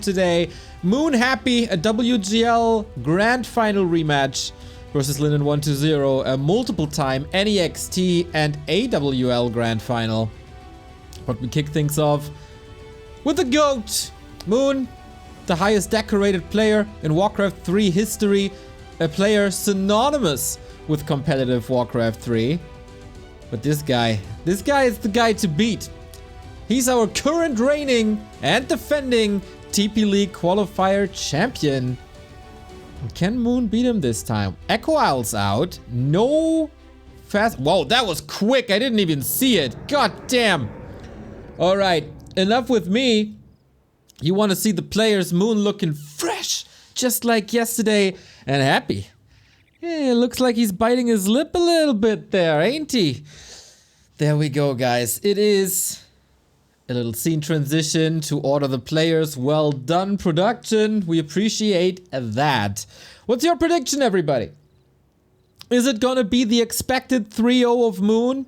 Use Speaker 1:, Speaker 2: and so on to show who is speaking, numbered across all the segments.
Speaker 1: today. Moon Happy, a WGL Grand Final rematch versus Linden120, a multiple-time NEXT and AWL Grand Final. But we kick things off with the GOAT, Moon, the highest decorated player in Warcraft 3 history, a player synonymous with competitive Warcraft 3. But this guy is the guy to beat. He's our current reigning and defending TP League qualifier champion. Can Moon beat him this time? Echo Owl's out. No fast. Whoa, that was quick. I didn't even see it. God damn. All right, enough with me. You want to see the players, Moon looking fresh, just like yesterday, and happy. Yeah, looks like he's biting his lip a little bit there, ain't he? There we go, guys. It is a little scene transition to order the players. Well done, production. We appreciate that. What's your prediction, everybody? Is it gonna be the expected 3-0 of Moon?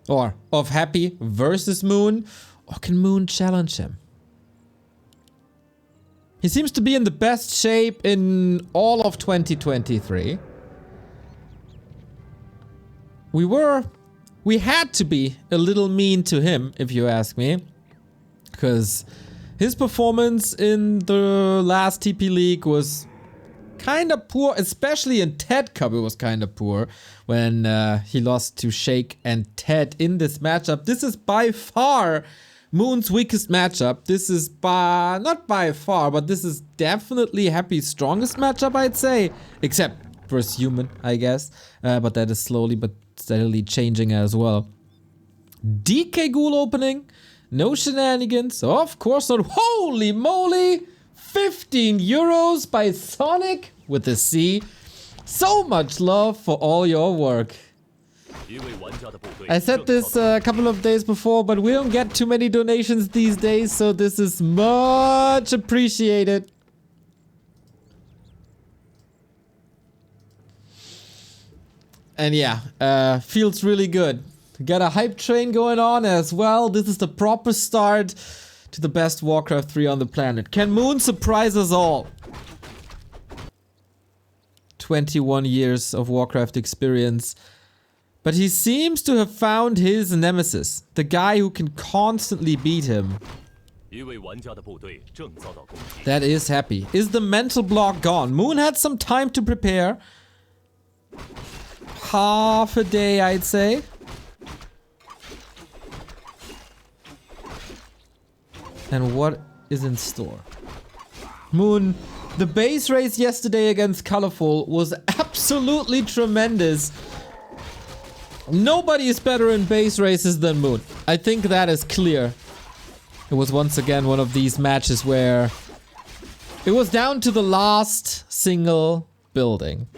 Speaker 1: Or of Happy versus Moon? Or can Moon challenge him? He seems to be in the best shape in all of 2023. We had to be a little mean to him, if you ask me. Because his performance in the last TP League was kind of poor, especially in TED Cup it was kind of poor when he lost to Shake and Ted in this matchup. This is by far Moon's weakest matchup. This is not by far, but this is definitely Happy's strongest matchup, I'd say. Except versus Human, I guess. But that is slowly but steadily changing as well. DK Ghoul opening. No shenanigans. Of course not. Holy moly! 15 euros by Sonic with a C. So much love for all your work. I said this a couple of days before, but we don't get too many donations these days, so this is much appreciated. And yeah, feels really good. Got a hype train going on as well. This is the proper start to the best Warcraft 3 on the planet. Can Moon surprise us all? 21 years of Warcraft experience. But he seems to have found his nemesis. The guy who can constantly beat him. That is Happy. Is the mental block gone? Moon had some time to prepare. Half a day, I'd say. And what is in store? Moon, the base race yesterday against Colorful was absolutely tremendous. Nobody is better in base races than Moon. I think that is clear. It was once again one of these matches where it was down to the last single building.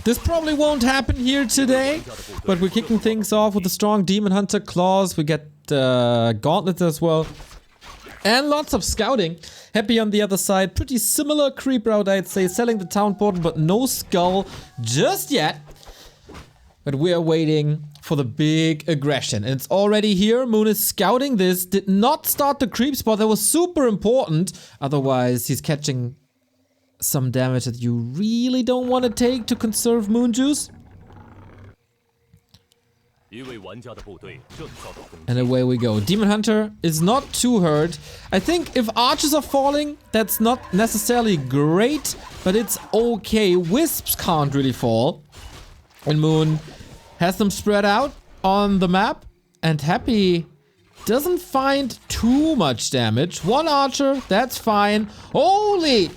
Speaker 1: This probably won't happen here today, but we're kicking things off with a strong Demon Hunter claws. We get gauntlets as well. And lots of scouting. Happy on the other side. Pretty similar creep route, I'd say. Selling the town portal, but no skull just yet. But we are waiting for the big aggression. And it's already here. Moon is scouting this. Did not start the creep spot. That was super important. Otherwise, he's catching some damage that you really don't want to take to conserve Moon Juice. And away we go. Demon Hunter is not too hurt. I think if archers are falling, that's not necessarily great, but it's okay. Wisps can't really fall. And Moon has them spread out on the map. And Happy doesn't find too much damage. One archer, that's fine. Holy!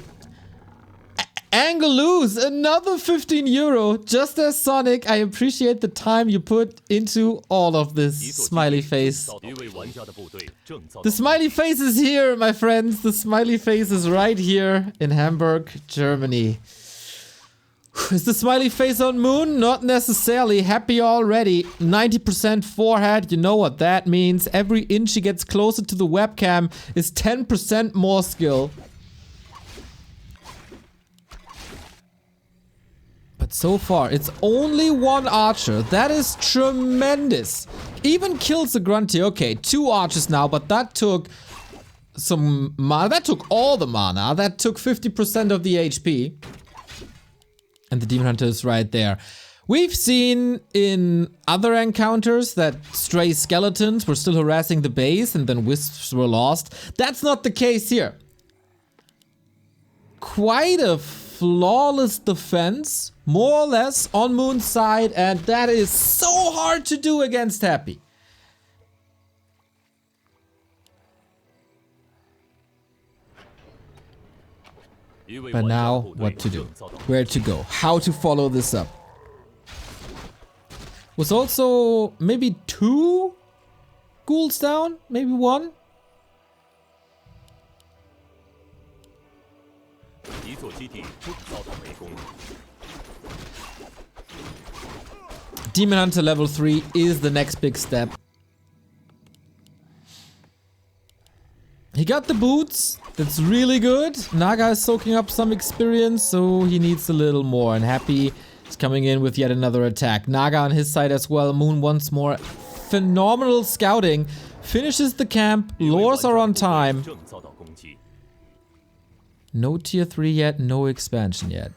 Speaker 1: Angeloose, another 15 euro, just as Sonic. I appreciate the time you put into all of this. Smiley face. The smiley face is here, my friends. The smiley face is right here in Hamburg, Germany. Is the smiley face on Moon? Not necessarily. Happy already. 90% forehead. You know what that means. Every inch he gets closer to the webcam is 10% more skill. But so far, it's only one archer. That is tremendous. Even kills the grunty. Okay, 2 archers now, but that took some mana. That took all the mana. That took 50% of the HP. And the Demon Hunter is right there. We've seen in other encounters that stray skeletons were still harassing the base and then wisps were lost. That's not the case here. Quite a flawless defense, more or less, on Moon's side, and that is so hard to do against Happy. But now, what to do? Where to go? How to follow this up? Was also maybe 2 ghouls down? Maybe 1? Demon Hunter level 3 is the next big step. He got the boots. That's really good. Naga is soaking up some experience, so he needs a little more. And Happy is coming in with yet another attack. Naga on his side as well. Moon once more. Phenomenal scouting. Finishes the camp. Lures are on time. No tier 3 yet. No expansion yet.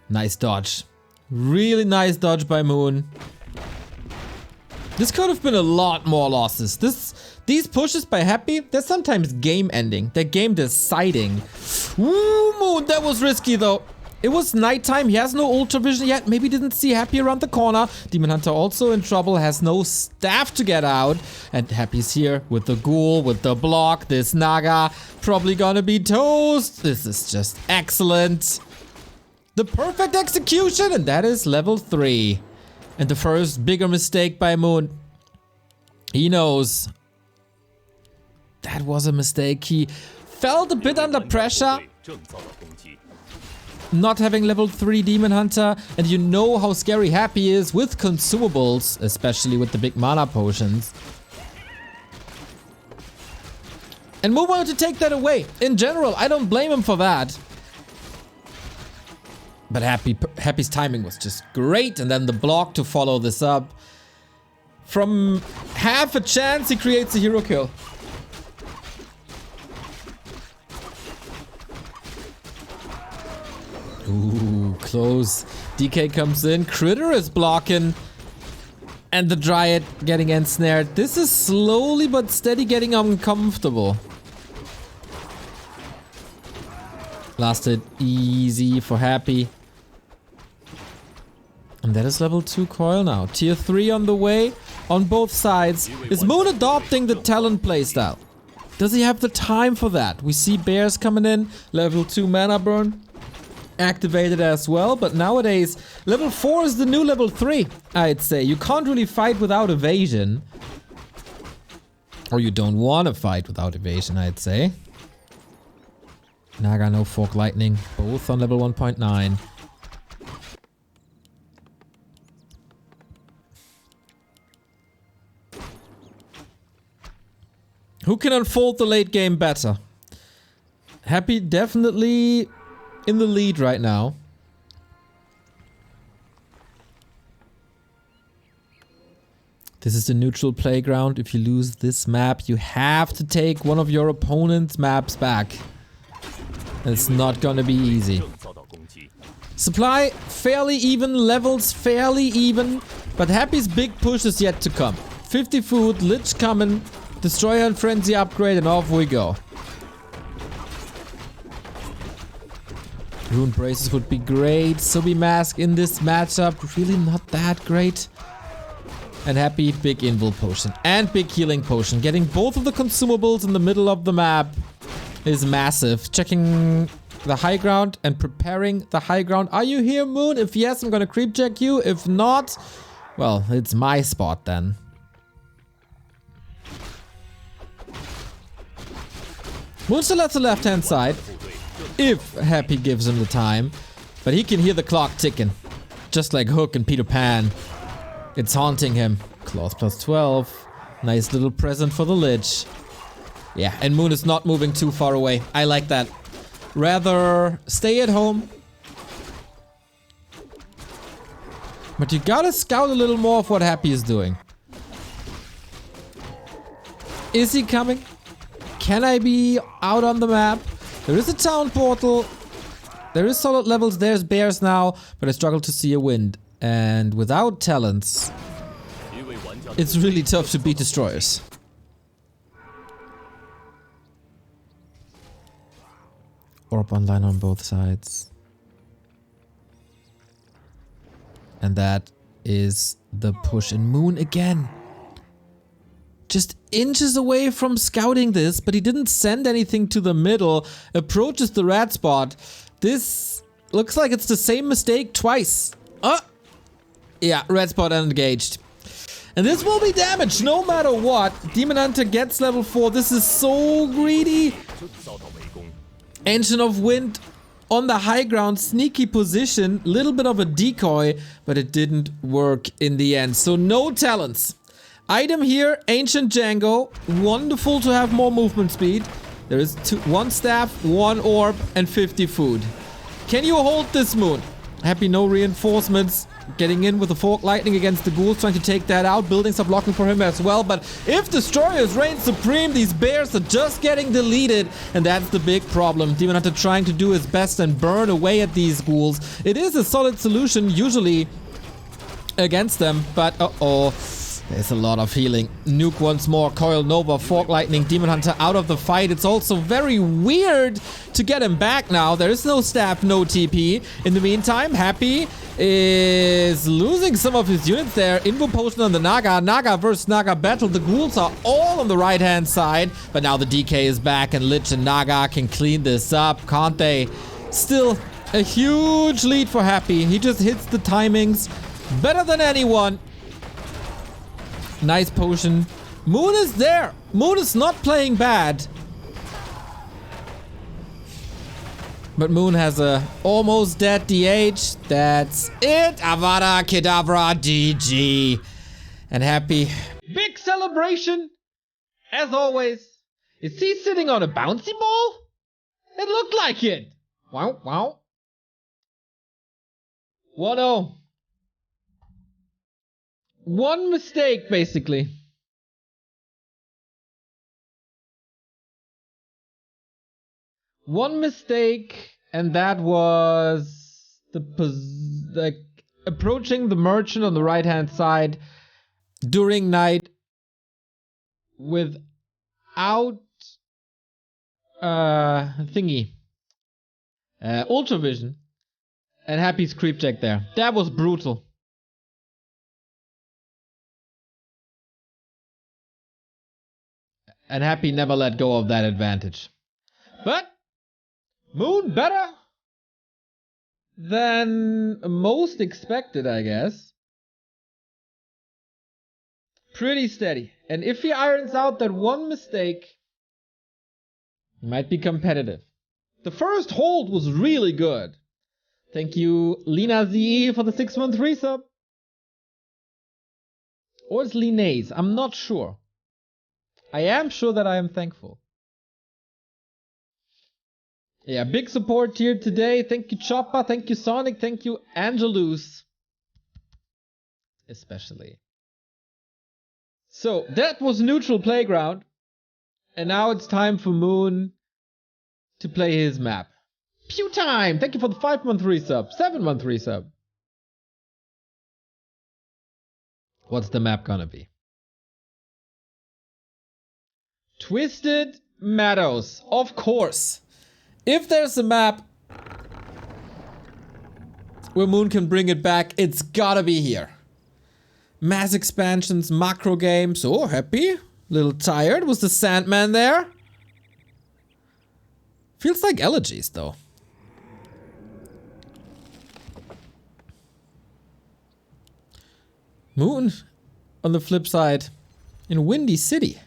Speaker 1: Nice dodge. Really nice dodge by Moon. This could have been a lot more losses. These pushes by Happy, they're sometimes game ending. They're game deciding. Woo, Moon, that was risky though. It was nighttime, he has no ultra vision yet. Maybe didn't see Happy around the corner. Demon Hunter also in trouble, has no staff to get out. And Happy's here with the ghoul, with the block. This Naga probably gonna be toast. This is just excellent. The perfect execution, and that is level 3. And the first bigger mistake by Moon. He knows that was a mistake. He felt a bit under pressure. Not having level 3 Demon Hunter, and you know how scary Happy is with consumables, especially with the big mana potions. And Moon wanted to take that away. In general, I don't blame him for that. But Happy's timing was just great, and then the block to follow this up. From half a chance, he creates a hero kill. Ooh, close. DK comes in, Critter is blocking, and the Dryad getting ensnared. This is slowly but steady getting uncomfortable. Lasted easy for Happy. And that is level 2 coil now. Tier 3 on the way on both sides. Is Moon adopting the Talon playstyle? Does he have the time for that? We see bears coming in. Level 2 mana burn activated as well. But nowadays, level 4 is the new level 3, I'd say. You can't really fight without evasion. Or you don't want to fight without evasion, I'd say. Naga, no Fork Lightning. Both on level 1.9. Who can unfold the late game better? Happy definitely in the lead right now. This is the neutral playground. If you lose this map, you have to take one of your opponent's maps back. It's not gonna be easy. Supply fairly even, levels fairly even, but Happy's big push is yet to come. 50 food, Lich coming. Destroyer and Frenzy upgrade, and off we go. Rune Braces would be great. Subi Mask in this matchup, really not that great. And Happy, big Invul Potion and big Healing Potion. Getting both of the consumables in the middle of the map is massive. Checking the high ground and preparing the high ground. Are you here, Moon? If yes, I'm gonna creep check you. If not, well, it's my spot then. Moon still at the left-hand side, if Happy gives him the time. But he can hear the clock ticking, just like Hook and Peter Pan. It's haunting him. Claws plus 12. Nice little present for the Lich. Yeah, and Moon is not moving too far away. I like that. Rather stay at home, But you gotta scout a little more of what Happy is doing. Is he coming? Can I be out on the map? There is a town portal. There is solid levels. There's bears now, but I struggle to see a wind. And without talents, it's really tough to beat destroyers. Orb online on both sides. And that is the push in Moon again. Just inches away from scouting this, but he didn't send anything to the middle. Approaches the red spot. This looks like it's the same mistake twice. Yeah, red spot engaged. And this will be damaged no matter what. Demon Hunter gets level 4. This is so greedy. Ancient of Wind on the high ground, sneaky position, little bit of a decoy, but it didn't work in the end. So no talents. Item here, Ancient Django. Wonderful to have more movement speed. There is 1 staff, 1 orb, and 50 food. Can you hold this, Moon? Happy no reinforcements. Getting in with the Fork Lightning against the ghouls, trying to take that out. Buildings are blocking for him as well. But if Destroyers reign supreme, these bears are just getting deleted. And that's the big problem. Demon Hunter trying to do his best and burn away at these ghouls. It is a solid solution usually against them. But there's a lot of healing. Nuke once more. Coil Nova, Fork Lightning, Demon Hunter out of the fight. It's also very weird to get him back now. There is no staff, no TP. In the meantime, Happy is losing some of his units there. Invo Potion on the Naga. Naga versus Naga battle. The ghouls are all on the right-hand side. But now the DK is back and Lich and Naga can clean this up, can't they? Still a huge lead for Happy. He just hits the timings better than anyone. Nice potion. Moon is there. Moon is not playing bad. But Moon has a almost dead DH. That's it. Avada Kedavra GG. And Happy. Big celebration. As always. Is he sitting on a bouncy ball? It looked like it. Wow, wow. 1-0. One mistake, basically. One mistake, and that was the approaching the merchant on the right-hand side during night without ultravision, and Happy's creep check there. That was brutal. And Happy never let go of that advantage. But Moon better than most expected, I guess. Pretty steady. And if he irons out that one mistake, he might be competitive. The first hold was really good. Thank you, Lina ZE, for the 613 sub. Or it's Linaze, I'm not sure. I am sure that I am thankful. Yeah, big support here today. Thank you, Choppa. Thank you, Sonic. Thank you, Angelus. Especially. So, that was Neutral Playground. And now it's time for Moon to play his map. Pew time! Thank you for the 5-month resub. 7-month resub. What's the map gonna be? Twisted Meadows, of course. If there's a map where Moon can bring it back, it's gotta be here. Mass expansions, macro games. Oh, Happy. Little tired. Was the Sandman there? Feels like Elegies, though. Moon, on the flip side, in Windy City.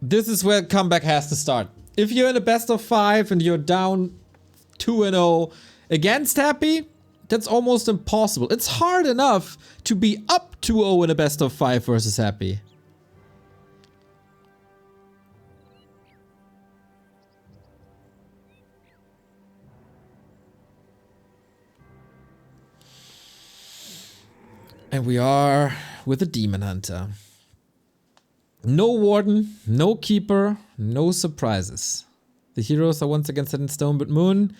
Speaker 1: This is where comeback has to start. If you're in a best of 5 and you're down 2-0 against Happy, that's almost impossible. It's hard enough to be up 2-0 in a best of 5 versus Happy. And we are with a Demon Hunter. No Warden, no Keeper, no surprises. The heroes are once again set in stone, but Moon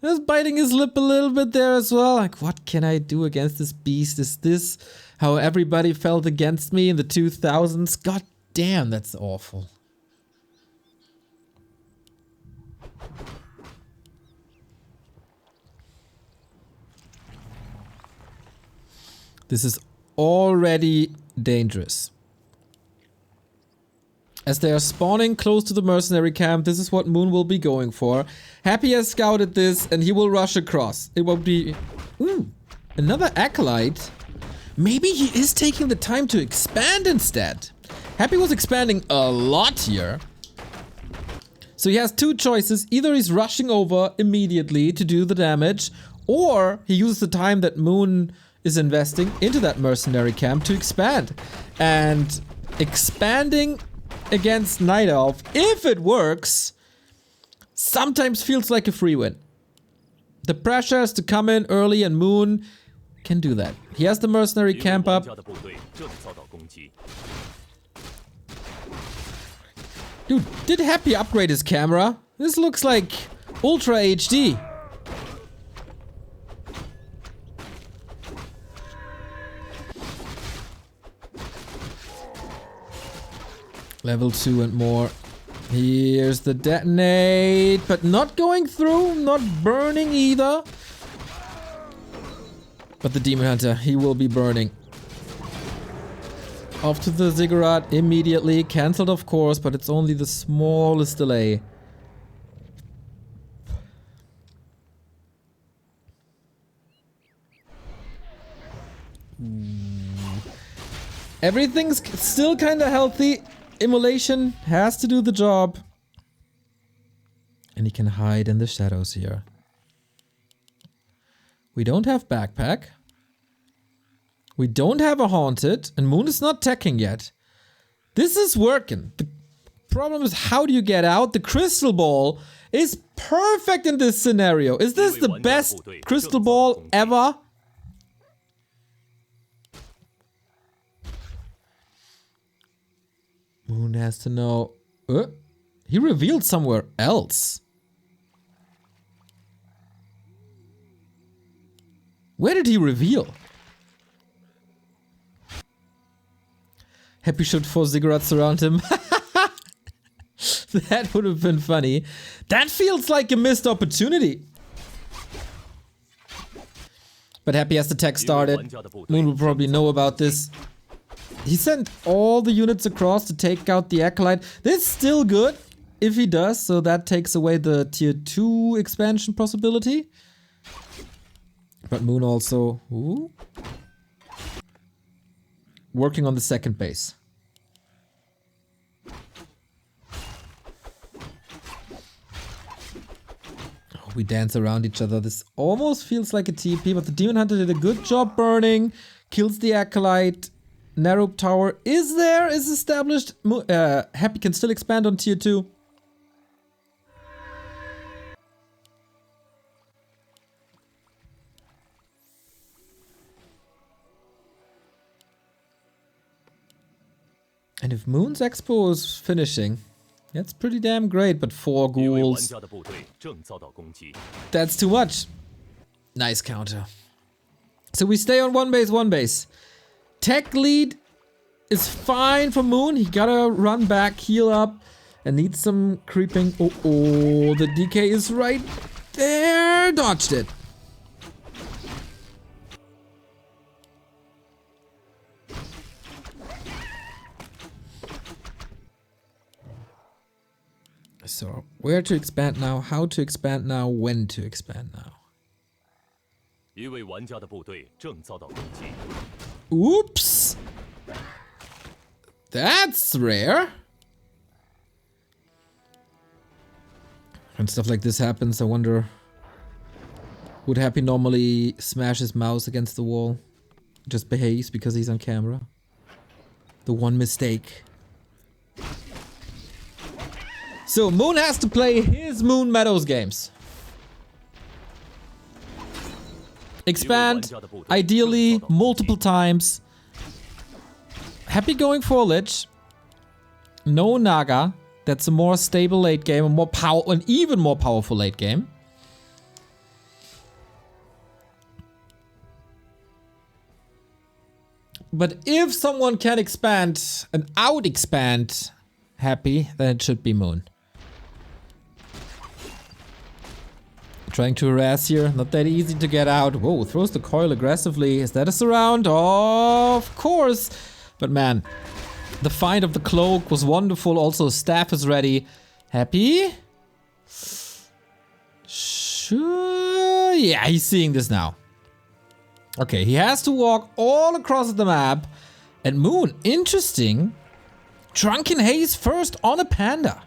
Speaker 1: is biting his lip a little bit there as well. Like, what can I do against this beast? Is this how everybody felt against me in the 2000s? God damn, that's awful. This is already dangerous. As they are spawning close to the mercenary camp, this is what Moon will be going for. Happy has scouted this and he will rush across. It will be... Ooh, another Acolyte. Maybe he is taking the time to expand instead. Happy was expanding a lot here. So he has two choices. Either he's rushing over immediately to do the damage, or he uses the time that Moon is investing into that mercenary camp to expand. And expanding against Night Elf, if it works, sometimes feels like a free win. The pressure has to come in early and Moon can do that. He has the mercenary camp up. Dude, did Happy upgrade his camera? This looks like Ultra HD. Level 2 and more. Here's the detonate, but not going through, not burning either. But the Demon Hunter, he will be burning. Off to the Ziggurat immediately. Cancelled, of course, but it's only the smallest delay. Everything's still kind of healthy. Immolation has to do the job. And he can hide in the shadows here. We don't have backpack. We don't have a haunted. And Moon is not teching yet. This is working. The problem is, how do you get out? The crystal ball is perfect in this scenario. Is this the best crystal ball ever? Moon has to know. He revealed somewhere else. Where did he reveal? Happy should 4 ziggurats surround him. That would have been funny. That feels like a missed opportunity. But Happy has the tech started. Moon will probably know about this. He sent all the units across to take out the Acolyte. This is still good if he does, so that takes away the tier 2 expansion possibility. But Moon also working on the second base. Oh, we dance around each other. This almost feels like a TP, but the Demon Hunter did a good job burning. Kills the Acolyte. Narrow tower is there, is established. Happy can still expand on tier 2. And if Moon's Expo is finishing, that's pretty damn great, but 4 ghouls. That's too much. Nice counter. So we stay on one base. Tech lead is fine for Moon. He gotta run back, heal up, and needs some creeping. Oh, the DK is right there. Dodged it. So, where to expand now, how to expand now, when to expand now. Oops! That's rare. When stuff like this happens, I wonder, would Happy normally smash his mouse against the wall? Just behaves because he's on camera. The one mistake. So Moon has to play his Moon Meadows games. expand, ideally, multiple times. Happy going for a Lich. No Naga. That's a more stable late game, an even more powerful late game. But if someone can expand and out-expand Happy, then it should be Moon. Trying to harass here, not that easy to get out. Whoa, throws the coil aggressively. Is that a surround? Oh, of course. But man, the find of the cloak was wonderful. Also, staff is ready. Happy? Sure. Yeah, he's seeing this now. Okay, he has to walk all across the map. And Moon, interesting. Drunken Haze first on a Panda.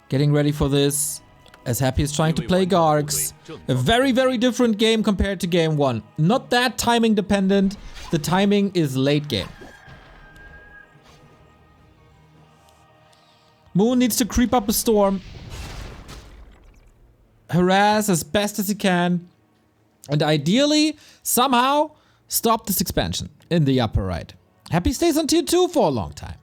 Speaker 1: Getting ready for this. As Happy is trying to play Gargs. A very, very different game compared to game 1. Not that timing dependent. The timing is late game. Moon needs to creep up a storm. Harass as best as he can. And ideally, somehow, stop this expansion in the upper right. Happy stays on tier 2 for a long time.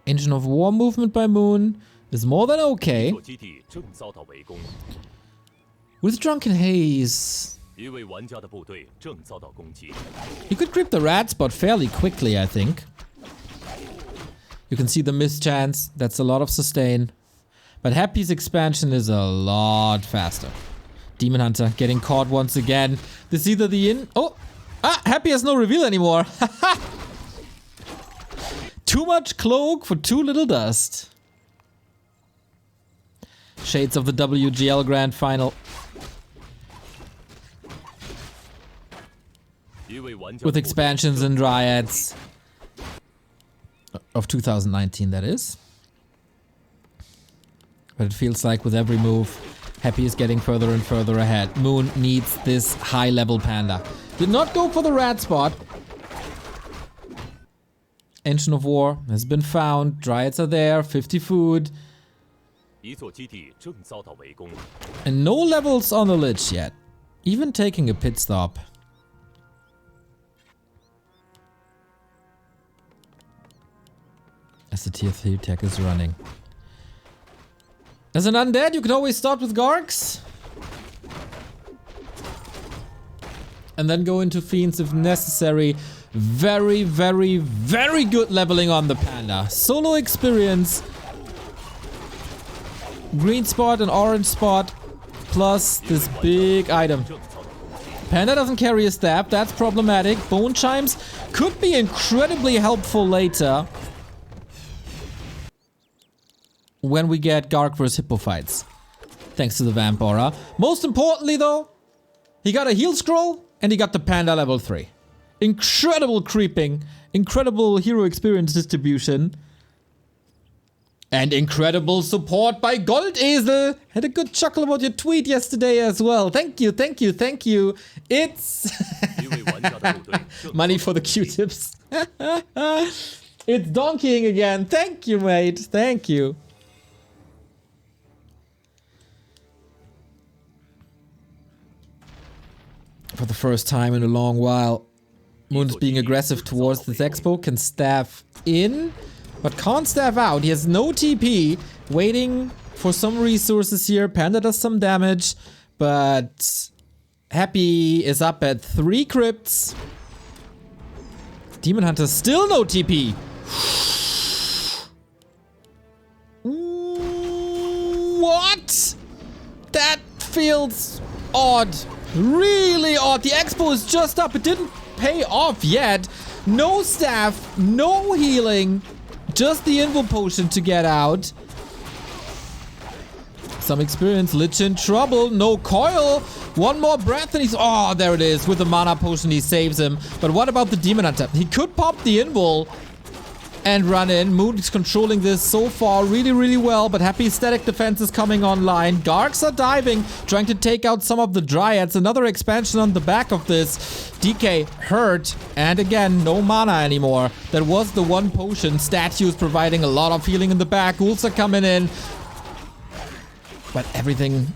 Speaker 1: Engine of War movement by Moon is more than okay. With Drunken Haze, he could creep the rat spot fairly quickly, I think. You can see the mischance. That's a lot of sustain. But Happy's expansion is a lot faster. Demon Hunter getting caught once again. This is either the in... Oh! Ah! Happy has no reveal anymore. Too much cloak for too little dust. Shades of the WGL Grand Final. With expansions and Dryads. Of 2019, that is. But it feels like with every move, Happy is getting further and further ahead. Moon needs this high-level Panda. Did not go for the rat spot. Engine of War has been found. Dryads are there. 50 food. And no levels on the Lich yet. Even taking a pit stop. As the tier 3 tech is running. As an undead, you can always start with Gargs. And then go into Fiends if necessary. Very, very, very good leveling on the Panda. Solo experience. Green spot and orange spot. Plus this big item. Panda doesn't carry a stab. That's problematic. Bone Chimes could be incredibly helpful later. When we get Garg vs Hippo fights. Thanks to the Vamp Aura. Most importantly though, he got a heal scroll and he got the Panda level 3. Incredible creeping, incredible hero experience distribution. And incredible support by Goldesel. Had a good chuckle about your tweet yesterday as well. Thank you, thank you, thank you. It's money for the Q-tips. It's donkeying again. Thank you, mate. Thank you. For the first time in a long while, Moon's being aggressive towards this expo. Can staff in, but can't staff out. He has no TP. Waiting for some resources here. Panda does some damage, but Happy is up at 3 crypts. Demon Hunter still no TP. What? That feels odd. Really odd. The expo is just up. It didn't pay off yet. No staff, no healing. Just the Invo Potion to get out. Some experience. Lich in trouble. No coil. One more breath and he's... Oh, there it is. With the Mana Potion, he saves him. But what about the Demon Hunter? He could pop the Invul. and run in. Moon is controlling this so far really, really well, but Happy static defense is coming online. Gargs are diving, trying to take out some of the Dryads. Another expansion on the back of this. DK hurt, and again, no mana anymore. That was the one potion. Statues providing a lot of healing in the back. Ghouls are coming in. But everything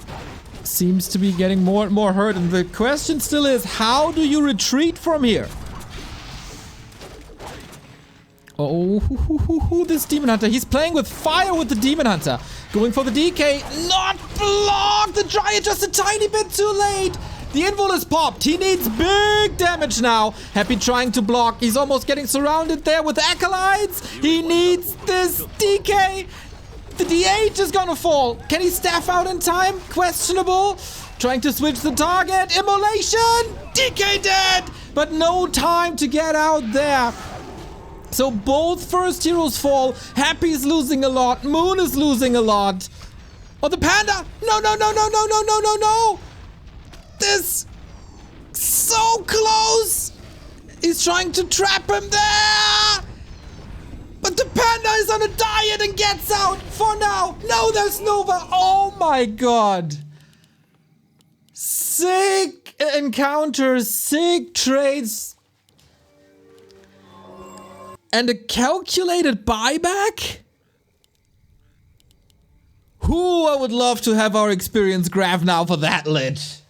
Speaker 1: seems to be getting more and more hurt, and the question still is, how do you retreat from here? Oh, this Demon Hunter. He's playing with fire with the Demon Hunter. Going for the DK. Not blocked! The Dryad just a tiny bit too late. The invul is popped. He needs big damage now. Happy trying to block. He's almost getting surrounded there with Acolytes. He needs this DK. The DH is gonna fall. Can he staff out in time? Questionable. Trying to switch the target. Immolation! DK dead! But no time to get out there. So both first heroes fall. Happy is losing a lot. Moon is losing a lot. Oh, the panda! No, no, no, no, no, no, no, no, no! This... so close! He's trying to trap him there! But the panda is on a diet and gets out for now. No, there's Nova. Oh my god. Sick encounters, sick trades. And a calculated buyback? I would love to have our experience graph now for that lit.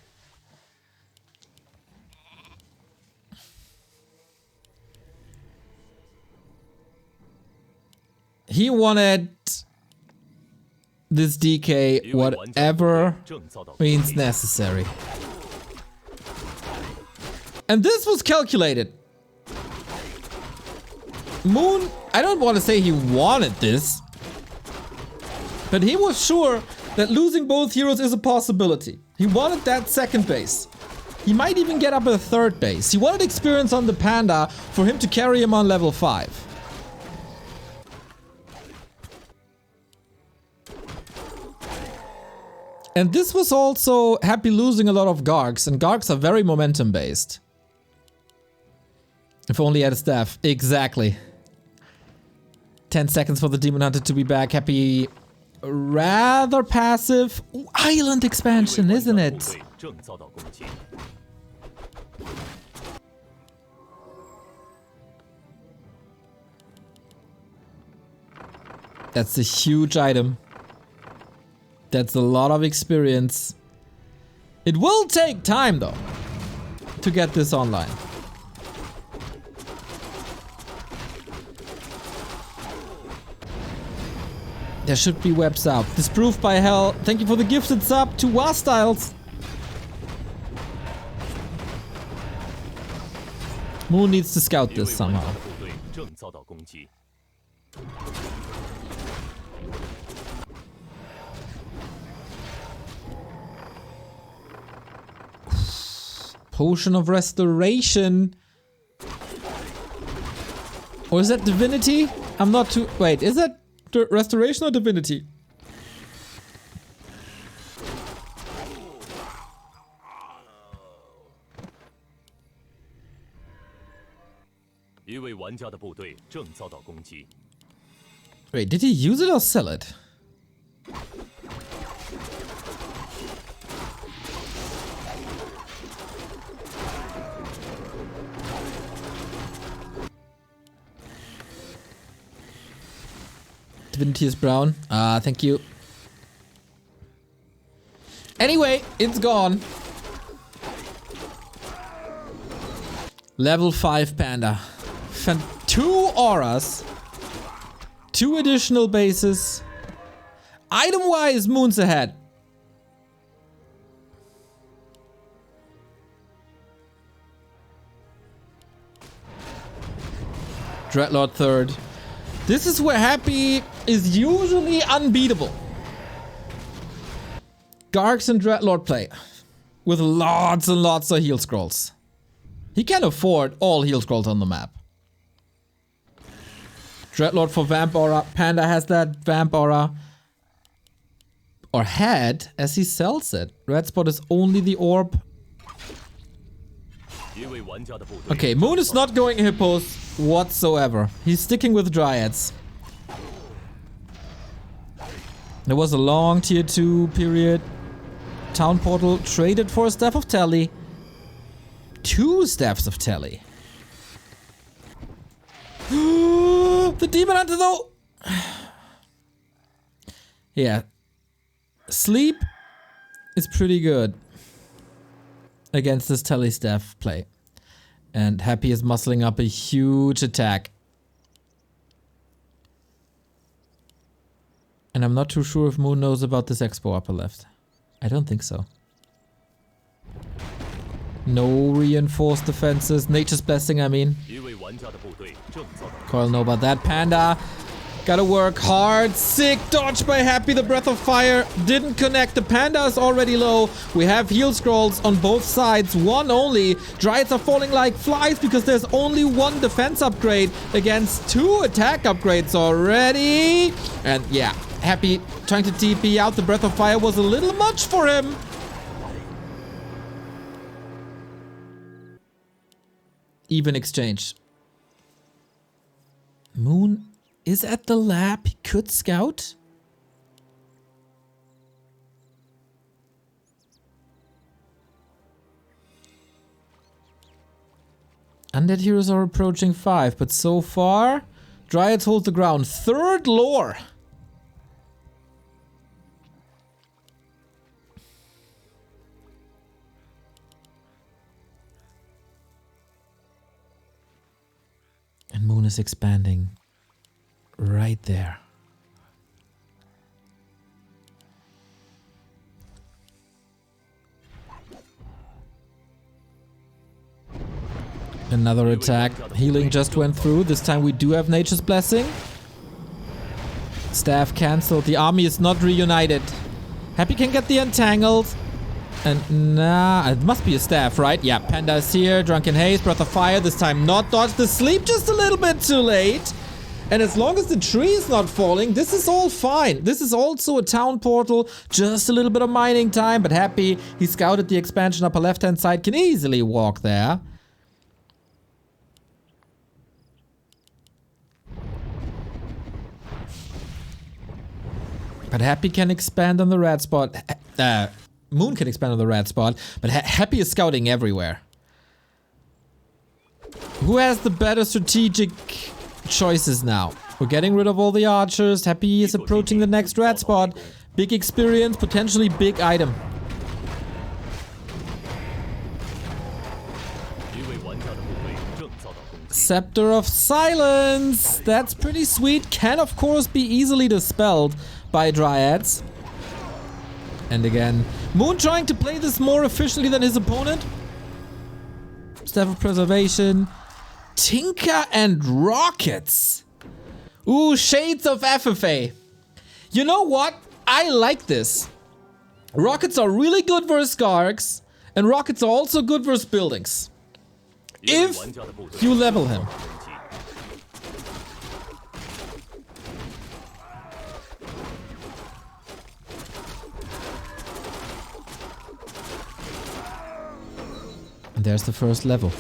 Speaker 1: He wanted this DK whatever means necessary. And this was calculated. Moon, I don't want to say he wanted this, but he was sure that losing both heroes is a possibility. He wanted that second base. He might even get up a third base. He wanted experience on the panda for him to carry him on level 5. And this was also Happy losing a lot of Gargs, and Gargs are very momentum based. If only had a staff. Exactly. 10 seconds for the Demon Hunter to be back. Happy rather passive. Ooh, island expansion, isn't it? That's a huge item. That's a lot of experience. It will take time though to get this online. There should be webs up. Disproved by hell. Thank you for the gifted sub to Wastyles. Moon needs to scout this somehow. Potion of Restoration. Or is that Divinity? I'm not too... Wait, is that Restoration or Divinity? Wait, did he use it or sell it? Divinity is brown. Thank you. Anyway, it's gone. Level 5 panda. 2 auras. 2 additional bases. Item-wise, Moon's ahead. Dreadlord third. This is where Happy is usually unbeatable. Gargs and Dreadlord play with lots and lots of heal scrolls. He can afford all heal scrolls on the map. Dreadlord for Vamp Aura. Panda has that Vamp Aura. Or had, as he sells it. Red Spot is only the orb. Okay, Moon is not going hippos whatsoever. He's sticking with dryads. There was a long tier 2 period. Town portal traded for a staff of tally. 2 staffs of tally. The demon hunter though. Yeah. Sleep is pretty good against this tally staff play. And Happy is muscling up a huge attack. And I'm not too sure if Moon knows about this expo upper left. I don't think so. No reinforced defenses. Nature's Blessing, I mean. Coil know about that. Panda. Gotta work hard. Sick dodge by Happy. The Breath of Fire didn't connect. The Panda is already low. We have heal scrolls on both sides. One only. Dryads are falling like flies because there's only 1 defense upgrade against 2 attack upgrades already. And yeah, Happy trying to TP out. The Breath of Fire was a little much for him. Even exchange. Moon is at the lab. He could scout. Undead heroes are approaching 5, but so far, Dryads hold the ground. 3rd lore. And Moon is expanding right there. Another attack. Healing just went through. This time we do have Nature's Blessing. Staff cancelled. The army is not reunited. Happy can get the entangled. And nah, it must be a staff, right? Yeah, Panda is here. Drunken Haze, Breath of Fire. This time not dodge the sleep just a little bit too late. And as long as the tree is not falling, this is all fine. This is also a town portal. Just a little bit of mining time, but Happy. He scouted the expansion upper left-hand side. Can easily walk there. But Happy can expand on the red spot. Moon can expand on the red spot, but Happy is scouting everywhere. Who has the better strategic choices now? We're getting rid of all the archers. Happy is approaching the next red spot. Big experience, potentially big item. Scepter of Silence. That's pretty sweet. Can of course be easily dispelled by Dryads. And again, Moon trying to play this more efficiently than his opponent. Staff of Preservation. Tinker and Rockets. Ooh, shades of FFA. You know what? I like this. Rockets are really good versus Gargs, and rockets are also good versus buildings. If you level him. And there's the first level.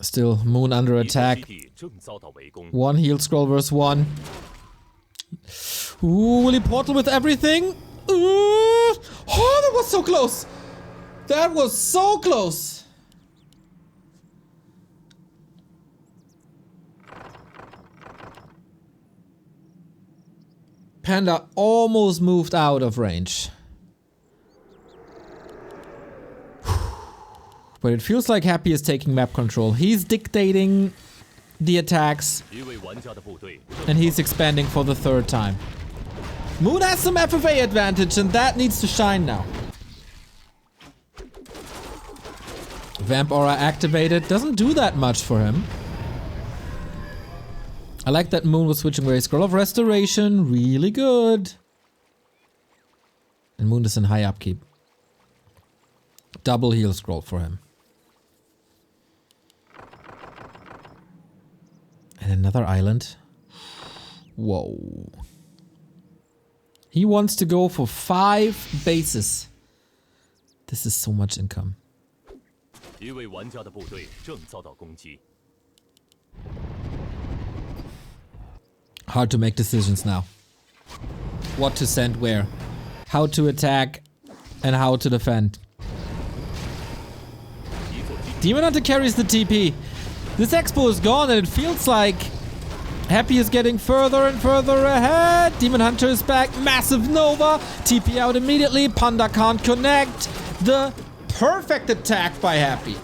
Speaker 1: Still Moon under attack. 1 heal scroll versus 1. Ooh, will he portal with everything? Ooh. Oh, that was so close. That was so close. Panda almost moved out of range. But it feels like Happy is taking map control. He's dictating the attacks. And he's expanding for the 3rd time. Moon has some FFA advantage and that needs to shine now. Vamp Aura activated. Doesn't do that much for him. I like that Moon was switching away. Scroll of Restoration. Really good. And Moon is in high upkeep. Double heal scroll for him. And another island. Whoa. He wants to go for 5 bases. This is so much income. Hard to make decisions now. What to send where. How to attack and how to defend. Demon Hunter carries the TP. This expo is gone and it feels like Happy is getting further and further ahead. Demon Hunter is back. Massive Nova. TP out immediately. Panda can't connect. The perfect attack by Happy.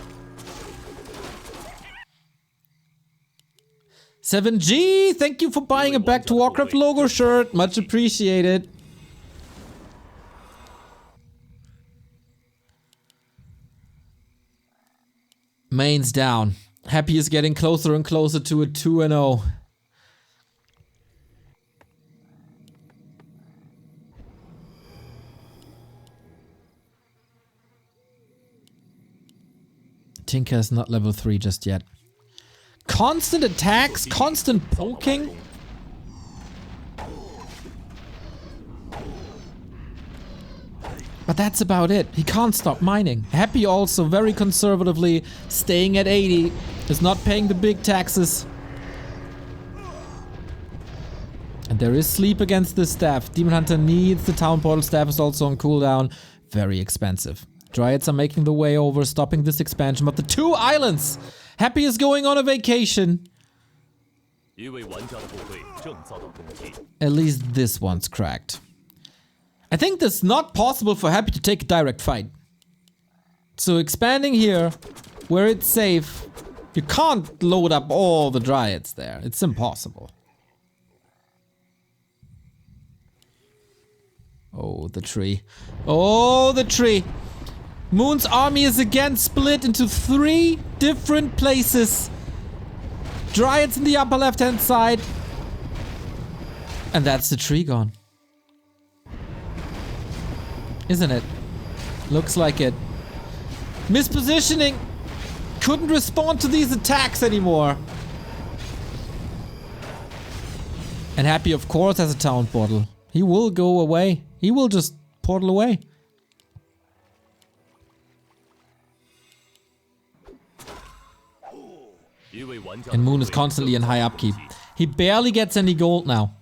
Speaker 1: 7G, thank you for buying a Back to Warcraft logo shirt. Much appreciated. Main's down. Happy is getting closer and closer to a 2-0. Tinker is not level 3 just yet. Constant attacks, constant poking. But that's about it. He can't stop mining. Happy also very conservatively staying at 80. Is not paying the big taxes. And there is sleep against the staff. Demon Hunter needs the town portal. Staff is also on cooldown. Very expensive. Dryads are making the way over, stopping this expansion. But the 2 islands! Happy is going on a vacation. At least this one's cracked. I think it's not possible for Happy to take a direct fight. So expanding here, where it's safe, you can't load up all the Dryads there. It's impossible. Oh, the tree. Oh, the tree. Moon's army is again split into 3 different places. Dryads in the upper left-hand side. And that's the tree gone. Isn't it? Looks like it. Mispositioning. Couldn't respond to these attacks anymore. And Happy, of course, has a town portal. He will go away. He will just portal away. And Moon is constantly in high upkeep. He barely gets any gold now.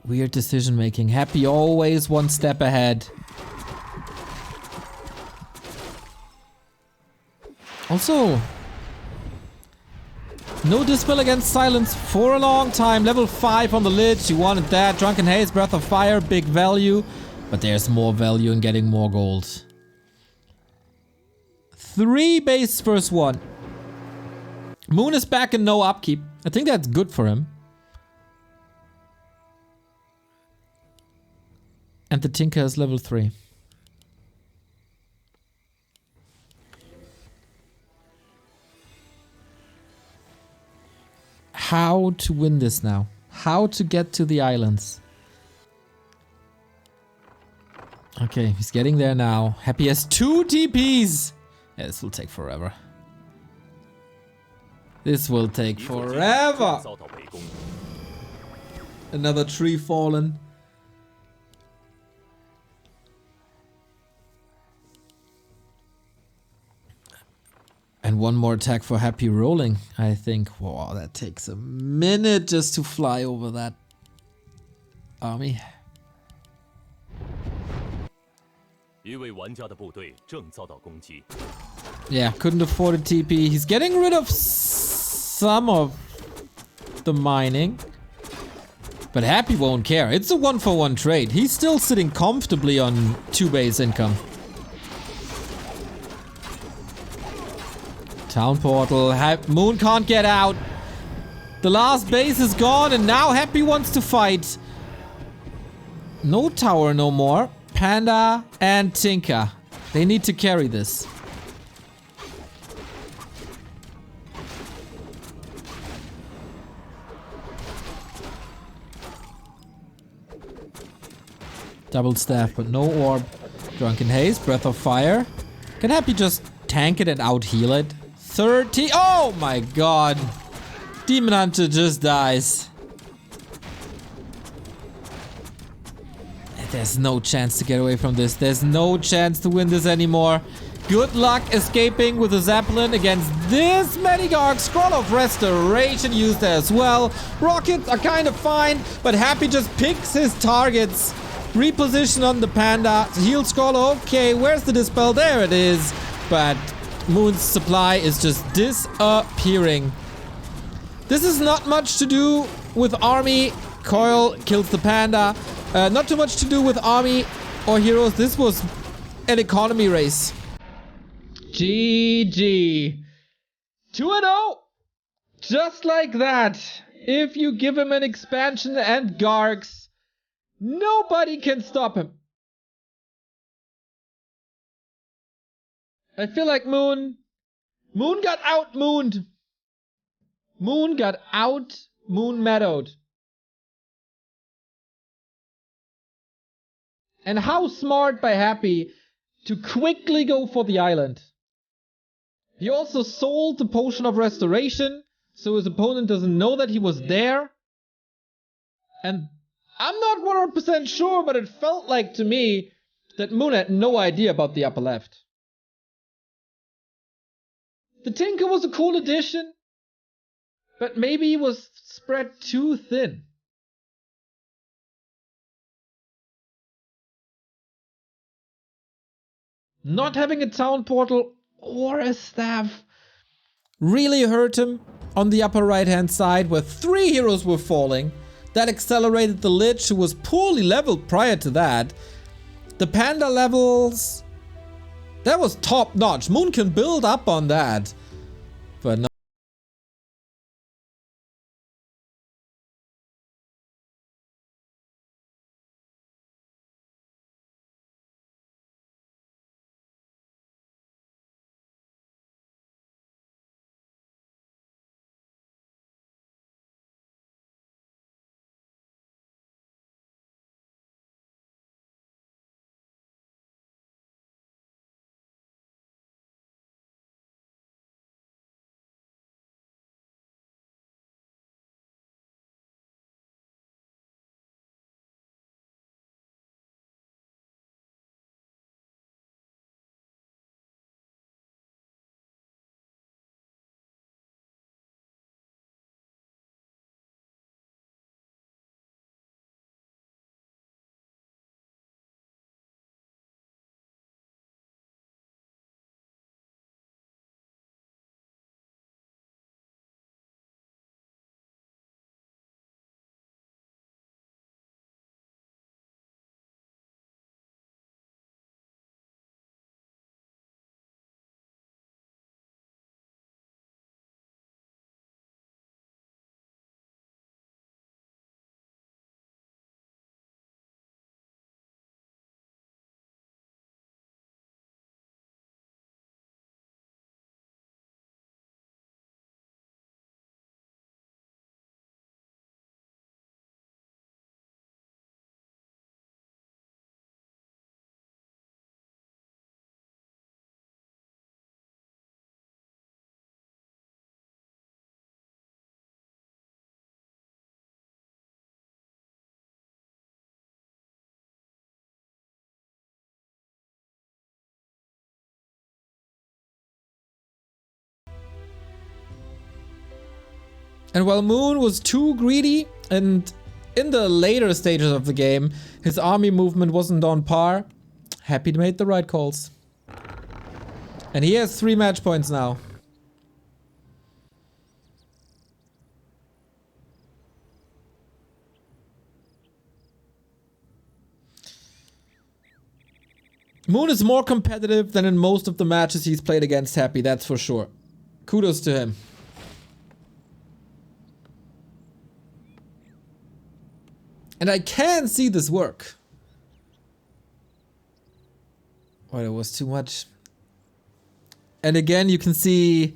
Speaker 1: Weird decision making. Happy always one step ahead. Also, no Dispel against Silence for a long time. Level 5 on the Lich. You wanted that. Drunken Haze, Breath of Fire, big value. But there's more value in getting more gold. 3 base versus 1. Moon is back and no upkeep. I think that's good for him. And the Tinker is level 3. How to win this now? How to get to the islands? Okay, he's getting there now. Happy has 2 TPs. Yeah, this will take forever. This will take forever. Another tree fallen. And one more attack for Happy rolling, I think. Wow, that takes a minute just to fly over that army. Yeah, couldn't afford a TP. He's getting rid of some of the mining. But Happy won't care. It's a 1-for-1 trade. He's still sitting comfortably on 2 base income. Town portal. Moon can't get out. The last base is gone and now Happy wants to fight. No tower no more. Panda and Tinker. They need to carry this. Double staff, but no orb. Drunken Haze, Breath of Fire. Can Happy just tank it and out heal it? 30. Oh my god. Demon Hunter just dies. There's no chance to get away from this. There's no chance to win this anymore. Good luck escaping with a Zeppelin against this Medigarch. Scroll of Restoration used as well. Rockets are kind of fine, but Happy just picks his targets. Reposition on the Panda. Heal Scroll, okay, where's the Dispel? There it is. But Moon's supply is just disappearing. This is not much to do with army. Coil kills the Panda. Not too much to do with army or heroes. This was an economy race. GG. 2-0. Just like that. If you give him an expansion and Gargs, nobody can stop him. I feel like Moon got out-mooned. Moon got out-moon-meadowed. And how smart by Happy to quickly go for the island. He also sold the Potion of Restoration, so his opponent doesn't know that he was there. And I'm not 100% sure, but it felt like to me that Moon had no idea about the upper left. The Tinker was a cool addition, but maybe he was spread too thin. Not having a town portal or a staff really hurt him on the upper right hand side where 3 heroes were falling. That accelerated the Lich, who was poorly leveled prior to that. The Panda levels, that was top notch. Moon can build up on that, but no. And while Moon was too greedy, and in the later stages of the game, his army movement wasn't on par, Happy made the right calls. And he has 3 match points now. Moon is more competitive than in most of the matches he's played against Happy, that's for sure. Kudos to him. And I can see this work. Oh, it was too much. And again, you can see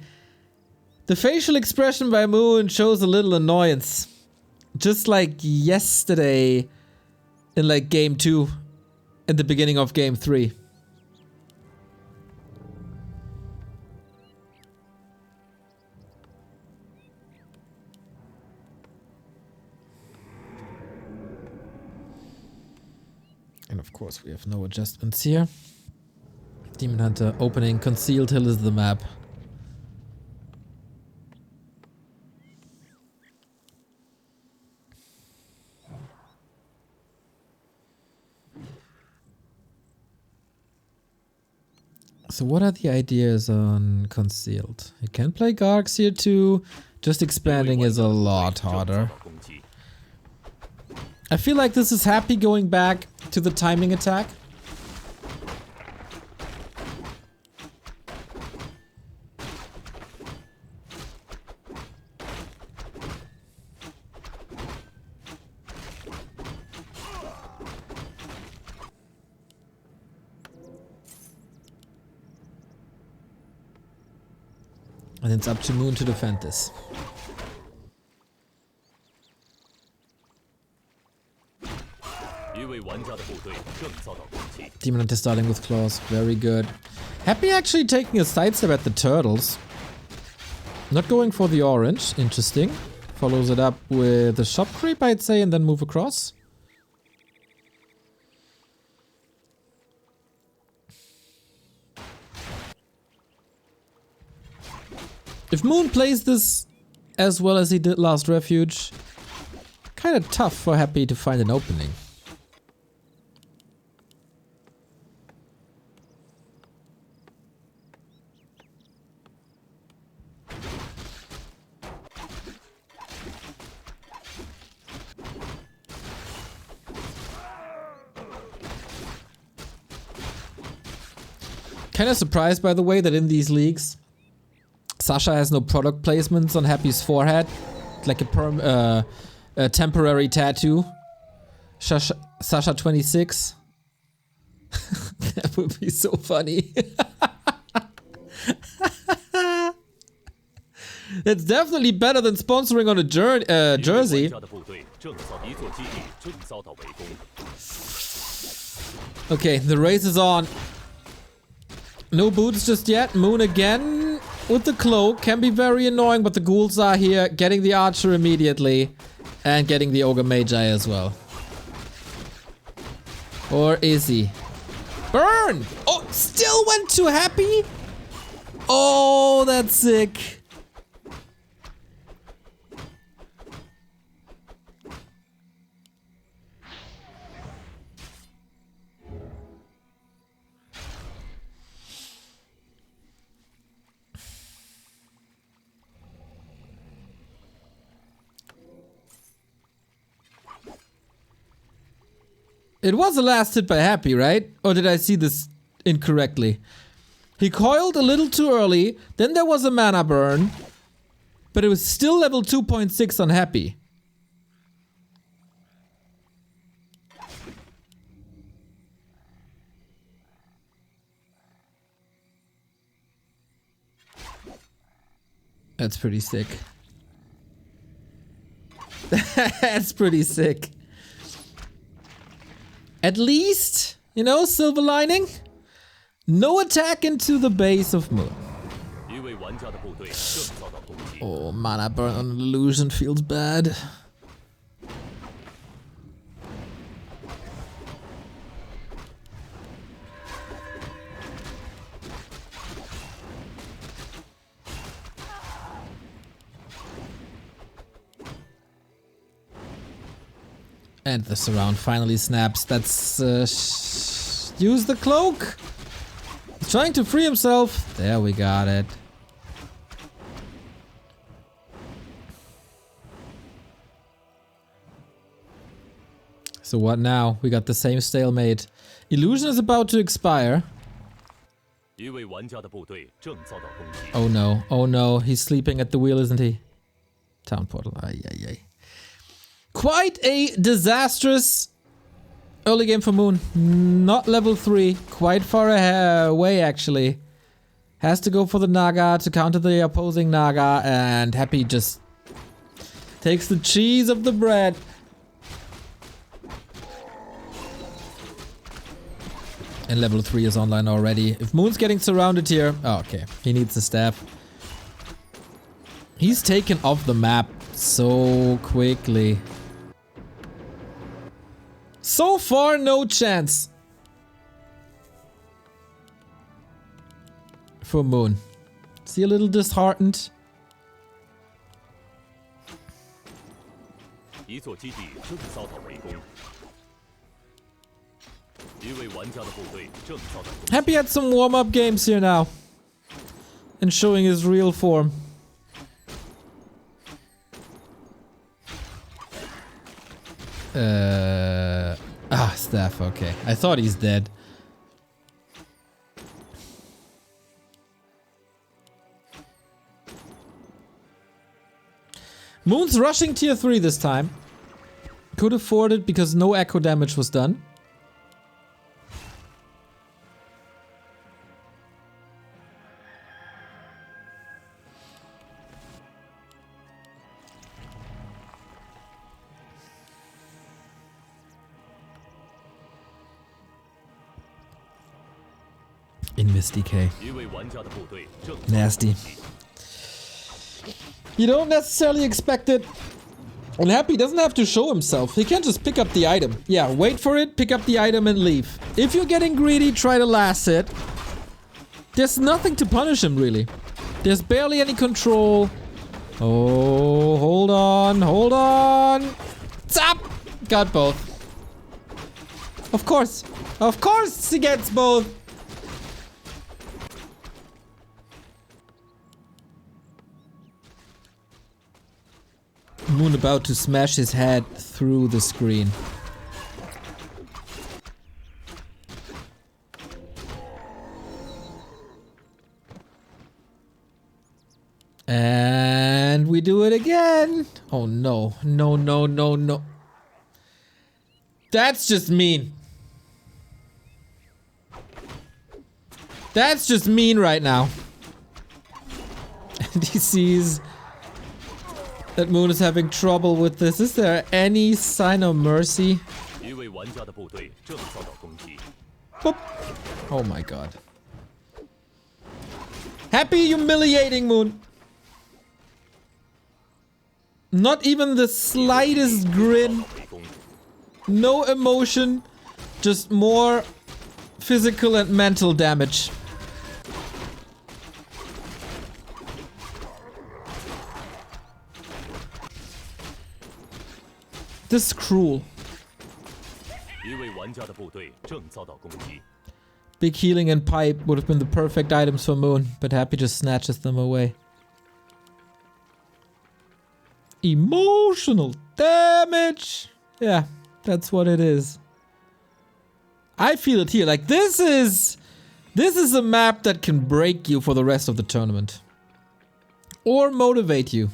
Speaker 1: the facial expression by Moon shows a little annoyance. Just like yesterday in like game 2, in the beginning of game 3. And of course we have no adjustments here. Demon Hunter opening Concealed Hill is the map. So what are the ideas on Concealed? You can play Gargs here too. Just expanding is a lot harder. I feel like this is Happy going back to the timing attack. And it's up to Moon to defend this. Demon Hunter starting with claws, very good. Happy actually taking a sidestep at the turtles. Not going for the orange, interesting. Follows it up with a shop creep, I'd say, and then move across. If Moon plays this as well as he did last Refuge, kind of tough for Happy to find an opening. Kind of surprised, by the way, that in these leagues Sasha has no product placements on Happy's forehead, like a temporary tattoo. Sasha 26. That would be so funny. It's definitely better than sponsoring on a jersey. Okay, the race is on. No boots just yet. Moon again with the cloak. Can be very annoying, but the ghouls are here. Getting the archer immediately. And getting the ogre magi as well. Or is he? Burn! Oh, still went too Happy? Oh, that's sick. It was the last hit by Happy, right? Or did I see this incorrectly? He coiled a little too early, then there was a mana burn, but it was still level 2.6 on Happy. That's pretty sick. That's pretty sick. At least, you know, silver lining. No attack into the base of Moon. Oh, mana burn on illusion feels bad. And the surround finally snaps. That's use the cloak. He's trying to free himself. There, we got it. So what now? We got the same stalemate. Illusion is about to expire. Oh no, oh no, he's sleeping at the wheel, isn't he? Town portal, ay ay ay. Quite a disastrous early game for Moon. Not level 3, quite far away actually. Has to go for the Naga to counter the opposing Naga, and Happy just takes the cheese of the bread. And level 3 is online already. If Moon's getting surrounded here... Oh, okay. He needs the staff. He's taken off the map so quickly. So far, no chance. For Moon. Is he a little disheartened?
Speaker 2: 一座基地正遭到围攻，一位玩家的部队正遭到攻击。
Speaker 1: Happy had some warm-up games here now. And showing his real form. Staff, okay. I thought he's dead. Moon's rushing tier 3 this time. Could afford it because no echo damage was done. In Misty K.
Speaker 2: 一位玩家的部队正
Speaker 1: Nasty. You don't necessarily expect it. And Happy doesn't have to show himself. He can't just pick up the item. Yeah, wait for it, pick up the item and leave. If you're getting greedy, try to last hit. There's nothing to punish him, really. There's barely any control. Oh, hold on, hold on. Zap! Got both. Of course he gets both. Moon about to smash his head through the screen. And we do it again. Oh no. No, no, no, no. That's just mean. That's just mean right now. And he sees that Moon is having trouble with this. Is there any sign of mercy?
Speaker 2: 一位玩家的部队正遭到攻击。
Speaker 1: Boop. Oh my god. Happy humiliating Moon. Not even the slightest grin. No emotion. Just more physical and mental damage. This is cruel.
Speaker 2: 一位玩家的部队正遭到攻击。
Speaker 1: Big healing and pipe would have been the perfect items for Moon, but Happy just snatches them away. Emotional damage! Yeah, that's what it is. I feel it here. Like, this is a map that can break you for the rest of the tournament. Or motivate you.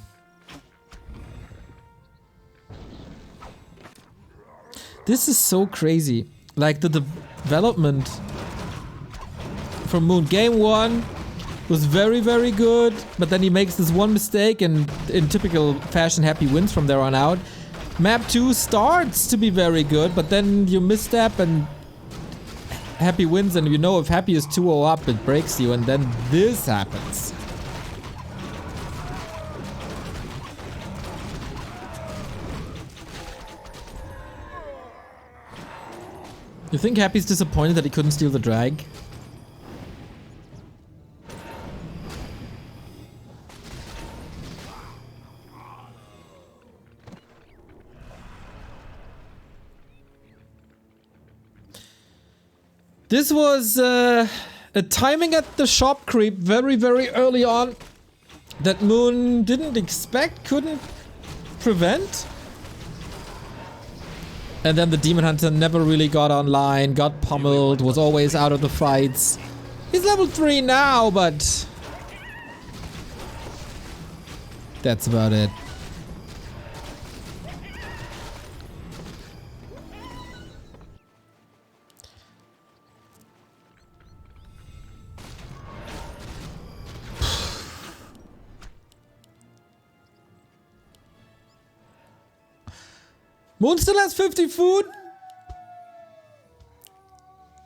Speaker 1: This is so crazy. Like, the development from Moon. Game 1 was very, very good, but then he makes this one mistake and in typical fashion Happy wins from there on out. Map 2 starts to be very good, but then you misstep and Happy wins, and you know if Happy is 2-0 up, it breaks you, and then this happens. You think Happy's disappointed that he couldn't steal the drag? This was a timing at the shop creep very, very early on that Moon didn't expect, couldn't prevent. And then the Demon Hunter never really got online, got pummeled, was always out of the fights. He's level 3 now, but that's about it. Moon still has 50 food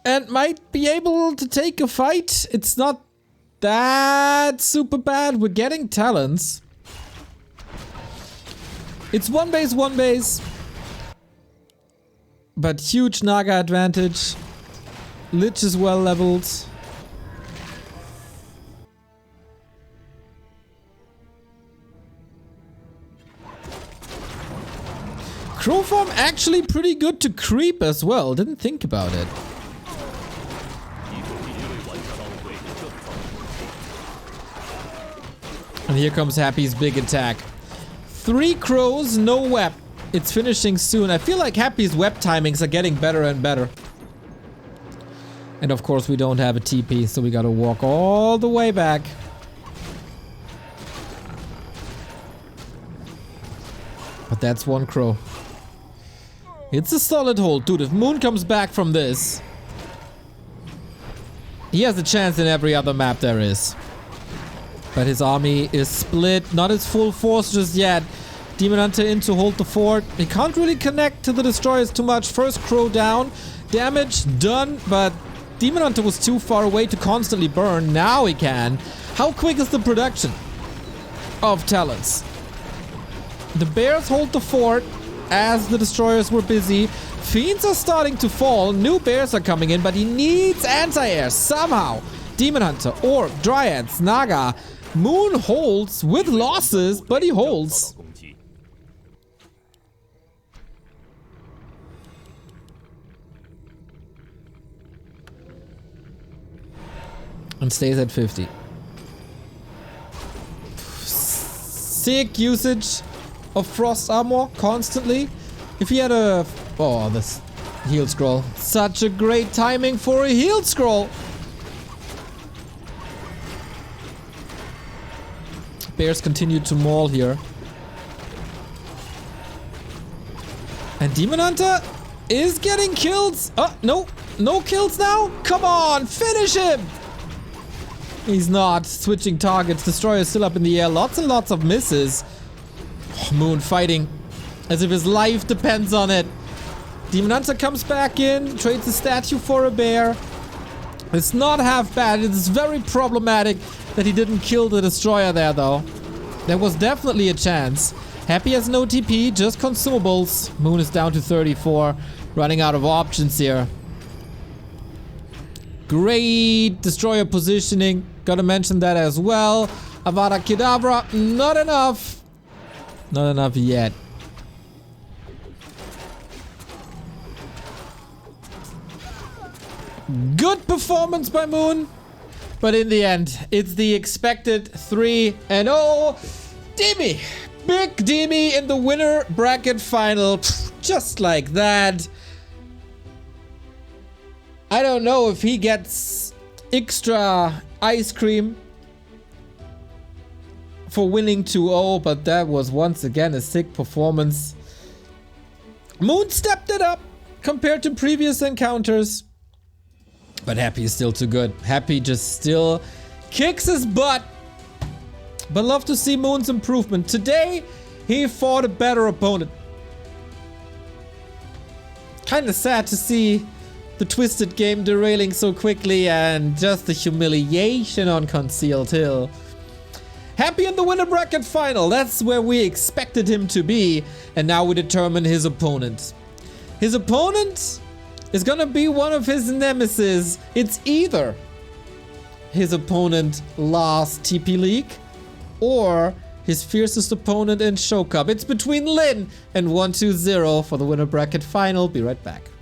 Speaker 1: and might be able to take a fight. It's not that super bad. We're getting talents. It's one base, one base. But huge Naga advantage. Lich is well leveled. Crow farm actually pretty good to creep as well. Didn't think about it. And here comes Happy's big attack. 3 crows, no web. It's finishing soon. I feel like Happy's web timings are getting better and better. And of course we don't have a TP, so we gotta walk all the way back. But that's 1 crow. It's a solid hold. Dude, if Moon comes back from this, he has a chance in every other map there is. But his army is split. Not his full force just yet. Demon Hunter in to hold the fort. He can't really connect to the destroyers too much. First crow down. Damage done, but Demon Hunter was too far away to constantly burn. Now he can. How quick is the production of talents? The bears hold the fort as the destroyers were busy. Fiends are starting to fall. New bears are coming in, but he needs anti-air somehow. Demon Hunter, Orc, Dryads, Naga. Moon holds with losses, but he holds. And stays at 50. Sick usage of Frost Armor constantly. If he had a... Oh, this heal scroll. Such a great timing for a heal scroll. Bears continue to maul here. And Demon Hunter is getting kills. Oh, no. No kills now? Come on, finish him. He's not switching targets. Destroyer is still up in the air. Lots and lots of misses. Oh, Moon fighting as if his life depends on it. Demon Hunter comes back in, trades a statue for a bear. It's not half bad. It's very problematic that he didn't kill the destroyer there, though. There was definitely a chance. Happy has no TP, just consumables. Moon is down to 34, running out of options here. Great destroyer positioning. Gotta mention that as well. Avada Kedavra, not enough. Not enough yet. Good performance by Moon. But in the end, it's the expected 3-0. Demi. Big Demi in the winner bracket final. Just like that. I don't know if he gets extra ice cream for winning 2-0, but that was once again a sick performance. Moon stepped it up compared to previous encounters. But Happy is still too good. Happy just still kicks his butt. But love to see Moon's improvement. Today, he fought a better opponent. Kinda sad to see the Twisted game derailing so quickly and just the humiliation on Concealed Hill. Happy in the winner bracket final. That's where we expected him to be. And now we determine his opponent. His opponent is gonna be one of his nemesis. It's either his opponent last TP League or his fiercest opponent in Show Cup. It's between Lin and 120 for the winner bracket final. Be right back.